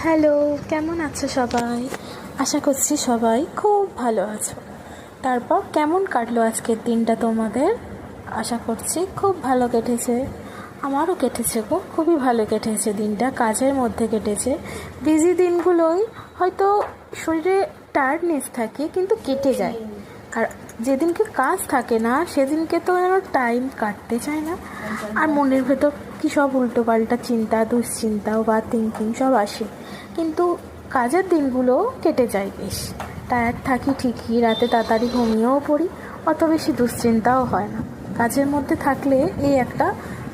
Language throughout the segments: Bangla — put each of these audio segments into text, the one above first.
হ্যালো, কেমন আছো সবাই? আশা করছি সবাই খুব ভালো আছো। তারপর কেমন কাটলো আজকের দিনটা তোমাদের? আশা করছি খুব ভালো কেটেছে। আমারও কেটেছে গো, খুবই ভালো কেটেছে দিনটা, কাজের মধ্যে কেটেছে। বিজি দিনগুলোই হয়তো শরীরে টায়ার্ডনেস থাকে কিন্তু কেটে যায়, আর যেদিনকে কাজ থাকে না সেদিনকে তো যেন টাইম কাটতে চায় না, আর মনের ভেতর কী সব উল্টোপাল্টা চিন্তা, দুশ্চিন্তা বা থিঙ্কিং সব আসে। কিন্তু কাজের দিনগুলো কেটে যায় বেশ। টায়ার্ড থাকি ঠিকই, রাতে তাড়াতাড়ি ঘুমিয়েও পড়ি, অত বেশি দুশ্চিন্তাও হয় না কাজের মধ্যে থাকলে। এই একটা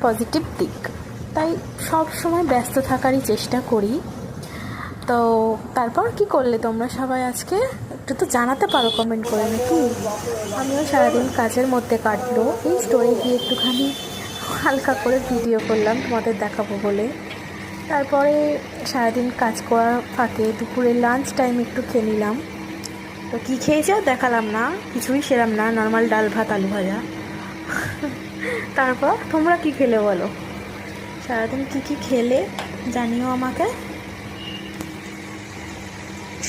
পজিটিভ দিক, তাই সব সময় ব্যস্ত থাকারই চেষ্টা করি। তো তারপর কি করলে তোমরা সবাই আজকে? একটু তো জানাতে পারো কমেন্ট করে নাকি? আমিও সারাদিন কাজের মধ্যে কাটলো, এই স্টোরে গিয়ে একটুখানি হালকা করে ভিডিও করলাম তোমাদের দেখাবো বলে। তারপরে সারাদিন কাজ করার ফাঁকে দুপুরে লাঞ্চ টাইম একটু খেয়ে নিলাম। তো কী খেয়েছো দেখালাম না, কিছুই সেরাম না, নর্মাল ডাল ভাত আলু ভাজা। তারপর তোমরা কি খেলে বলো? সারাদিন কি খেলে জানিও আমাকে।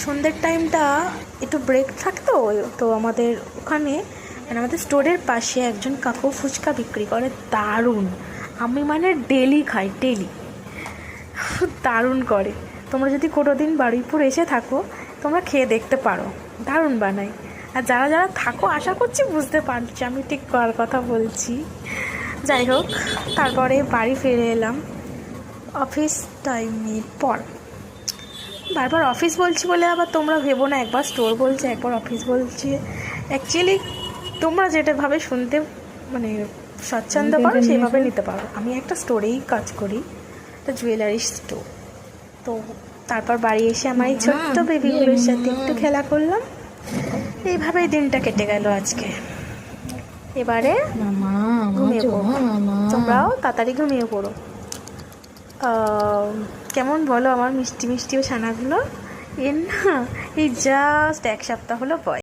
সন্ধ্যের টাইমটা একটু ব্রেক থাকতো, তো আমাদের ওখানে মানে আমাদের স্টোরের পাশে একজন কাকু ফুচকা বিক্রি করে, দারুণ। আমি মানে ডেলি খাই, ডেলি। দারুণ করে। তোমরা যদি কোনো দিন বারুইপুর এসে থাকো, তোমরা খেয়ে দেখতে পারো, দারুণ বানাই। আর যারা যারা থাকো আশা করছি বুঝতে পারছি আমি ঠিক কার কথা বলছি। যাই হোক, তারপরে বাড়ি ফিরে এলাম অফিস টাইমের পর। বারবার অফিস বলছি বলে আবার তোমরা ভেবো না একবার স্টোর বলছে একবার অফিস বলছি। অ্যাকচুয়ালি তোমরা যেটাভাবে শুনতে মানে স্বচ্ছন্দ করো সেইভাবে নিতে পারো। আমি একটা স্টোরেই কাজ করি, একটা জুয়েলারি স্টোর। তো তারপর বাড়ি এসে আমার এই ছোট্ট বেবিগুলোর সাথে একটু খেলা করলাম। এইভাবেই দিনটা কেটে গেল আজকে। এবারে ঘুমিয়ে পড়ো, তোমরাও তাড়াতাড়ি ঘুমিয়ে পড়ো। কেমন বলো আমার মিষ্টি মিষ্টি ও ছানাগুলো? এর না এই জাস্ট এক সপ্তাহ হলো বয়স।